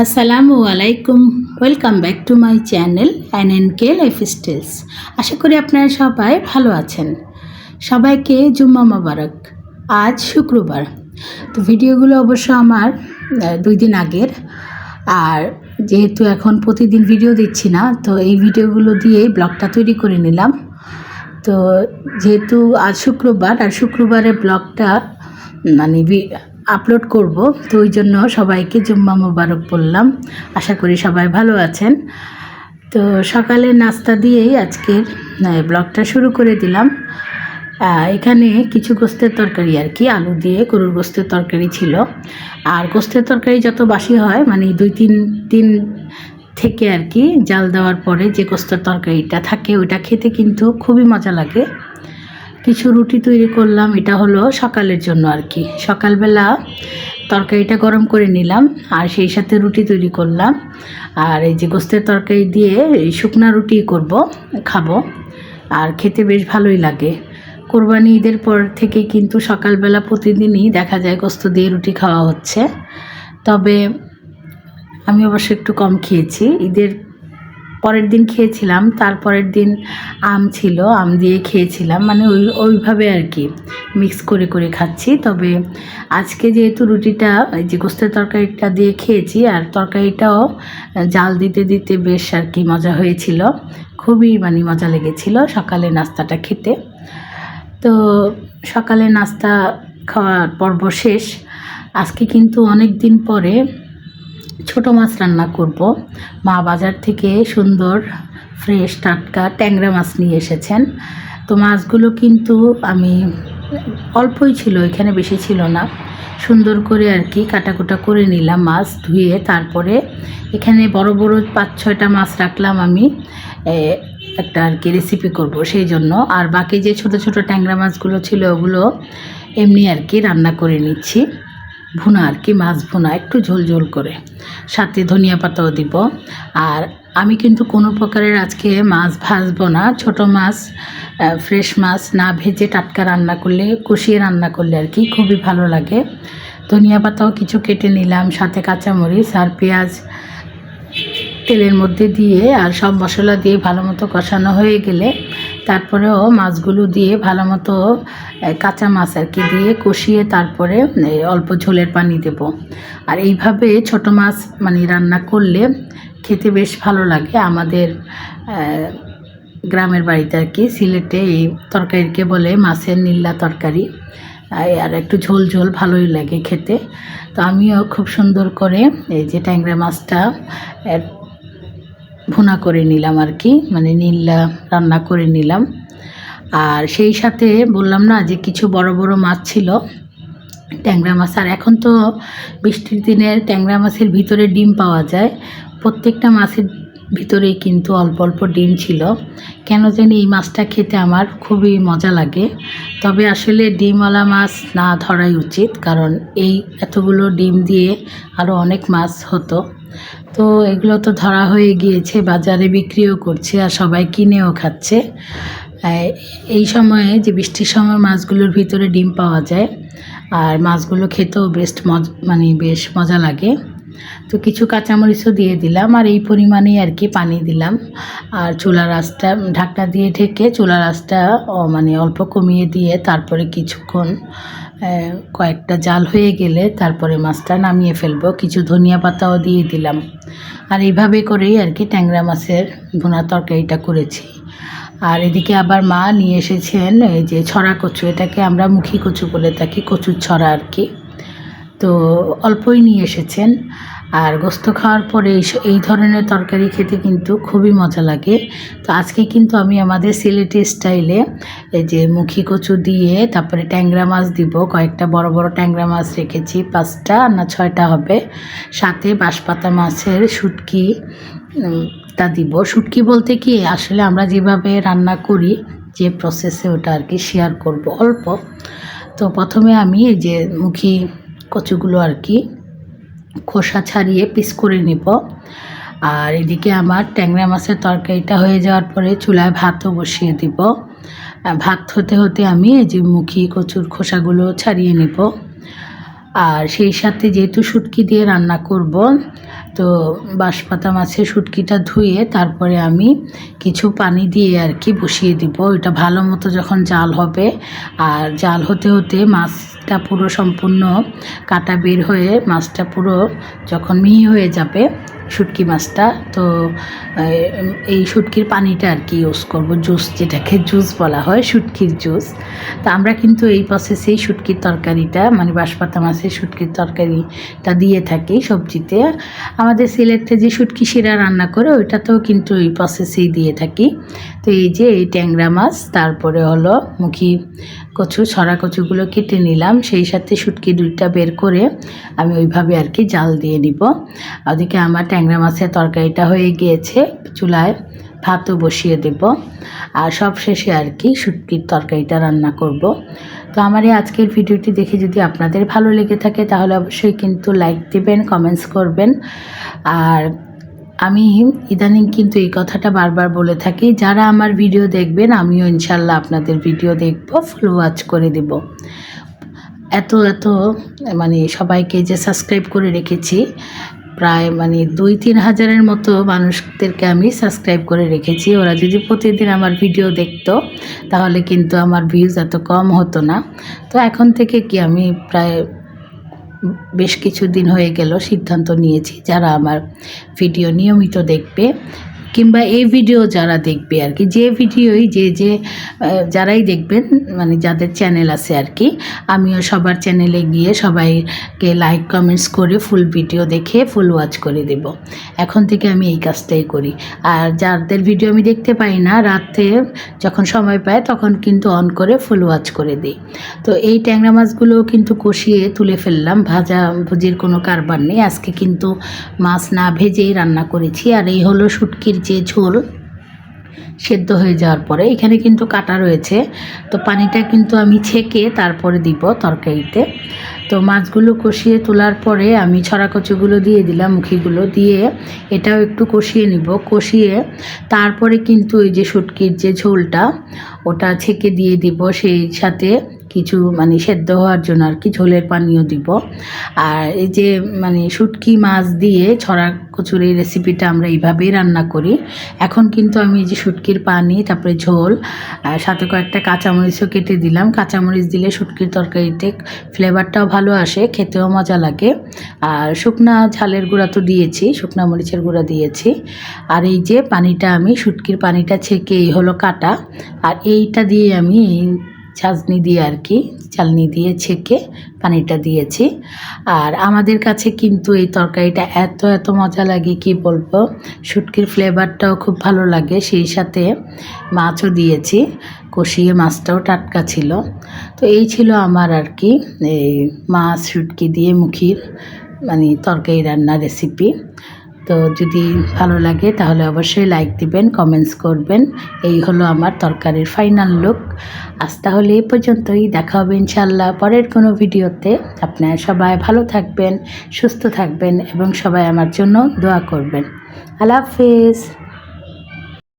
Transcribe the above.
আসসালামু আলাইকুম, welcome back to my channel NNK lifestyles. আশা করি আপনারা সবাই ভালো আছেন। সবাইকে জুম্মা মোবারক। আজ শুক্রবার, তো ভিডিওগুলো অবশ্য আমার 2 দিন আগের। আর যেহেতু এখন প্রতিদিন ভিডিও দিচ্ছি না, তো এই ভিডিওগুলো দিয়েই ব্লগটা তৈরি করে নিলাম। তো যেহেতু আজ শুক্রবার আর শুক্রবারের ব্লগটা মানে আপলোড করব, তো ওই জন্য সবাইকে জুম্মা মোবারক বললাম। আশা করি সবাই ভালো আছেন। তো সকালে নাস্তা দিয়েই আজকের ব্লগটা শুরু করে দিলাম। এখানে কিছু গোস্তের তরকারি আর কি, আলু দিয়ে গরুর গোস্তের তরকারি ছিল। আর গোস্তের তরকারি যত বাসি হয়, মানে 2-3 দিন থেকে আর কি জাল দেওয়ার পরে যে গোস্তের তরকারিটা থাকে ওইটা খেতে কিন্তু খুবই মজা লাগে। কিছু রুটি তৈরি করলাম, এটা হলো সকালের জন্য আর কি। সকালবেলা তরকারিটা গরম করে নিলাম আর সেই সাথে রুটি তৈরি করলাম। আর এই যে গোস্তের তরকারি দিয়ে এই শুকনা রুটি করব, খাবো। আর খেতে বেশ ভালোই লাগে। কোরবানি ঈদের পর থেকে কিন্তু সকালবেলা প্রতিদিনই দেখা যায় গোস্ত দিয়ে রুটি খাওয়া হচ্ছে। তবে আমি অবশ্য একটু কম খেয়েছি। ঈদের পরের দিন খেয়েছিলাম, তারপরের দিন আম ছিল, আম দিয়ে খেয়েছিলাম, মানে ওইভাবে আর কি মিক্স করে করে খাচ্ছি। তবে আজকে যেহেতু রুটিটা এই যে গোস্তের তরকারিটা দিয়ে খেয়েছি, আর তরকারিটাও জাল দিতে দিতে বেশ আর কি মজা হয়েছিল, খুবই মানে মজা লেগেছিল সকালে নাস্তাটা খেতে। তো সকালে নাস্তা খাওয়ার পর্ব শেষ। আজকে কিন্তু অনেক দিন পরে ছোট মাছ রান্না করব। মা বাজার থেকে সুন্দর ফ্রেশ টাটকা ট্যাংরা মাছ নিয়ে এসেছেন। তো মাছগুলো কিন্তু আমি অল্পই ছিল, এখানে বেশি ছিল না, সুন্দর করে আর কি কাটাকুটা করে নিলাম মাছ ধুয়ে। তারপরে এখানে বড় বড় 5-6টা মাছ রাখলাম আমি একটা আর কি রেসিপি করব সেই জন্য। আর বাকি যে ছোট ছোট ট্যাংরা মাছগুলো ছিল ওগুলো এমনি আর কি রান্না করে নিচ্ছি, ভুনা আর কি, মাছ ভুনা একটু ঝোল ঝোল করে, সাথে ধনিয়া পাতাও দিব। আর আমি কিন্তু কোনো প্রকারের আজকে মাছ ভাজবো না। ছোট মাছ, ফ্রেশ মাছ না ভেজে টাটকা রান্না করলে, কষিয়ে রান্না করলে আর কি খুবই ভালো লাগে। ধনিয়া পাতাও কিছু কেটে নিলাম, সাথে কাঁচামরিচ আর পেঁয়াজ তেলের মধ্যে দিয়ে আর সব মশলা দিয়ে ভালো মতো কষানো হয়ে গেলে তারপরেও মাছগুলো দিয়ে ভালো মতো কাঁচা মাছ আর কি দিয়ে কষিয়ে তারপরে অল্প ঝোলের পানি দেব। আর এইভাবে ছোট মাছ মানে রান্না করলে খেতে বেশ ভালো লাগে। আমাদের গ্রামের বাড়িতে আর কি, সিলেটে এই তরকারিকে বলে মাছের নিল্লা তরকারি। আর একটু ঝোল ঝোল ভালোই লাগে খেতে। তো আমিও খুব সুন্দর করে এই যে ট্যাংরা মাছটা ভুনা করে নিলাম আর কি, মানে নিল্লা রান্না করে নিলাম। আর সেই সাথে বললাম না যে কিছু বড় বড় মাছ ছিল, ট্যাংরা মাছ। আর এখন তো বৃষ্টির দিনে ট্যাংরা মাছের ভিতরে ডিম পাওয়া যায়, প্রত্যেকটা মাছের ভিতরেই কিন্তু অল্প অল্প ডিম ছিল। কেন জানি এই মাছটা খেতে আমার খুবই মজা লাগে। তবে আসলে ডিমওয়ালা মাছ না ধরাই উচিত, কারণ এই এতগুলো ডিম দিয়ে আরও অনেক মাছ হতো। তো এগুলো তো ধরা হয়ে গিয়েছে, বাজারে বিক্রিও করছে আর সবাই কিনেও খাচ্ছে। এই সময়ে যে বৃষ্টির সময় মাছগুলোর ভিতরে ডিম পাওয়া যায়, আর মাছগুলো খেতেও বেশ মজা লাগে। তো কিছু কাঁচামরিচও দিয়ে দিলাম, আর এই পরিমাণেই আর কি পানি দিলাম। আর চুলার আঁচটা ঢাকনা দিয়ে ঢেকে চুলার আঁচটা মানে অল্প কমিয়ে দিয়ে তারপরে কিছুক্ষণ কয়েকটা জাল হয়ে গেলে তারপরে মাছটা নামিয়ে ফেলবো। কিছু ধনিয়া পাতাও দিয়ে দিলাম। আর এইভাবে করেই আর কি ট্যাংরা মাছের ভুনা তরকারিটা করেছি। আর এদিকে আবার মা নিয়ে এসেছেন এই যে ছড়া কচু, এটাকে আমরা মুখী কচু বলে থাকি, কচুর ছড়া আর কি। তো অল্পই নিয়ে এসেছেন। আর গোস্ত খাওয়ার পরে এই ধরনের তরকারি খেতে কিন্তু খুবই মজা লাগে। তো আজকে কিন্তু আমি আমাদের সিলেটি স্টাইলে এই যে মুখী কচু দিয়ে তারপরে ট্যাংরা মাছ দিব, কয়েকটা বড় বড় ট্যাংরা মাছ রেখেছি, 5টা না 6টা হবে, সাথে বাঁশপাতা মাছের শুটকি তা দিব। শুটকি বলতে কি আসলে আমরা যেভাবে রান্না করি যে প্রসেসে, ওটা আর কি শেয়ার করব অল্প। তো প্রথমে আমি এই যে মুখী কচুগুলো আর কি খোসা ছাড়িয়ে পিস করে নিব। আর এদিকে আমার ট্যাংরা মাছের তরকারিটা হয়ে যাওয়ার পরে চুলায় ভাতও বসিয়ে দিব। ভাত হতে হতে আমি এই যে মুখী কচুর খোসাগুলো ছাড়িয়ে নিব। আর সেই সাথে যেহেতু শুটকি দিয়ে রান্না করব, তো বাঁশপাতা মাছের শুটকিটা ধুয়ে তারপরে আমি কিছু পানি দিয়ে আর কি বসিয়ে দিব। এটা ভালো মতো যখন জাল হবে, আর জাল হতে হতে মাছটা পুরো সম্পূর্ণ কাটা বের হয়ে মাছটা পুরো যখন মিহি হয়ে যাবে শুটকি মাছটা, তো এই শুটকির পানিটা আর কি ইউজ করব, জুস, যেটাকে জুস বলা হয়, শুটকির জুস। তো আমরা কিন্তু এই প্রসেসেই শুটকির তরকারিটা, মানে বাঁশপাতা মাছের শুটকির তরকারিটা দিয়ে থাকি সবজিতে। আমাদের সিলেটে যে শুটকি শিরা রান্না করে ওইটাতেও কিন্তু এই প্রসেসেই দিয়ে থাকি। তো এই যে এই ট্যাংরা মাছ, তারপরে হলো মুখি কচু, ছড়া কচুগুলো কেটে নিলাম, সেই সাথে শুটকি দুইটা বের করে আমি ওইভাবে আর কি জাল দিয়ে নিব। ওদিকে আমার ট্যাংরা মাছের তরকারিটা হয়ে গিয়েছে, চুলায় ভাতও বসিয়ে দেব, আর সব শেষে আর কি শুটকির তরকারিটা রান্না করব। তো আমার এই আজকের ভিডিওটি দেখে যদি আপনাদের ভালো লেগে থাকে তাহলে অবশ্যই কিন্তু লাইক দেবেন, কমেন্টস করবেন। আর আমি ইদানিং কিন্তু এই কথাটা বারবার বলে থাকি, যারা আমার ভিডিও দেখবেন আমিও ইনশাল্লাহ আপনাদের ভিডিও দেখব, ফলো ওয়াচ করে দেব। এত মানে সবাইকে যে সাবস্ক্রাইব করে রেখেছি, প্রায় মানে 2-3 হাজারের মতো মানুষদেরকে আমি সাবস্ক্রাইব করে রেখেছি। ওরা যদি প্রতিদিন আমার ভিডিও দেখতো তাহলে কিন্তু আমার ভিউজ এত কম হতো না। তো এখন থেকে কি আমি প্রায় বেশ কিছুদিন হয়ে গেল সিদ্ধান্ত নিয়েছি, যারা আমার ভিডিও নিয়মিত দেখবে কিংবা এই ভিডিও যারা দেখবে আর কি, যে ভিডিওই যারাই দেখবেন, মানে যাদের চ্যানেল আছে আর কি, আমিও সবার চ্যানেলে গিয়ে সবাইকে লাইক কমেন্টস করে ফুল ভিডিও দেখে ফুল ওয়াচ করে দেব। এখন থেকে আমি এই কাজটাই করি। আর যাদের ভিডিও আমি দেখতে পাই না, রাতে যখন সময় পাই তখন কিন্তু অন করে ফুল ওয়াচ করে দিই। তো এই ট্যাংরা মাছগুলোও কিন্তু কষিয়ে তুলে ফেললাম, ভুজির কোনো কারবার নেই। আজকে কিন্তু মাছ না ভেজেই রান্না করেছি। আর এই হলো শুটকির যে ঝোল সেদ্ধ হয়ে যাওয়ার পরে, এখানে কিন্তু কাটা রয়েছে, তো পানিটা কিন্তু আমি ছেঁকে তারপরে দিব তরকারিতে। তো মাছগুলো কষিয়ে তোলার পরে আমি ছড়া কচুগুলো দিয়ে দিলাম, মুখিগুলো দিয়ে এটাও একটু কষিয়ে নিব। কষিয়ে তারপরে কিন্তু ওই যে শুটকির যে ঝোলটা ওটা ছেঁকে দিয়ে দিব, সেই সাথে কিছু মানে সেদ্ধ হওয়ার জন্য আর কি ঝোলের পানিও দিব। আর এই যে মানে শুটকি মাছ দিয়ে ছড়া কচুর এই রেসিপিটা আমরা এইভাবেই রান্না করি। এখন কিন্তু আমি এই যে শুটকির পানি, তারপরে ঝোল, সাথে কয়েকটা কাঁচামরিচও কেটে দিলাম। কাঁচামরিচ দিলে শুটকির তরকারিতে ফ্লেভারটাও ভালো আসে, খেতেও মজা লাগে। আর শুকনা ঝালের গুঁড়া তো দিয়েছি, শুকনা মরিচের গুঁড়া দিয়েছি। আর এই যে পানিটা, আমি শুটকির পানিটা ছেঁকে এই হলো কাটা, আর এইটা দিয়ে আমি ছাঁচনি দিয়ে আর কি চালনি দিয়ে ছেঁকে পানিটা দিয়েছি। আর আমাদের কাছে কিন্তু এই তরকারিটা এত মজা লাগে কি বলবো, শুটকির ফ্লেভারটাও খুব ভালো লাগে, সেই সাথে মাছও দিয়েছি, কষিয়ে মাছটাও টাটকা ছিল। তো এই ছিল আমার আর কি এই মাছ শুটকি দিয়ে মুখির মানে তরকারি রান্নার রেসিপি। তো যদি ভালো লাগে তাহলে অবশ্যই লাইক দিবেন, কমেন্টস করবেন। এই হলো আমার তরকারির ফাইনাল লুক। আজ তাহলে এই পর্যন্তই, দেখা হবে ইনশাল্লাহ পরের কোনো ভিডিওতে। আপনারা সবাই ভালো থাকবেন, সুস্থ থাকবেন এবং সবাই আমার জন্য দোয়া করবেন। আল্লাহ হাফেজ।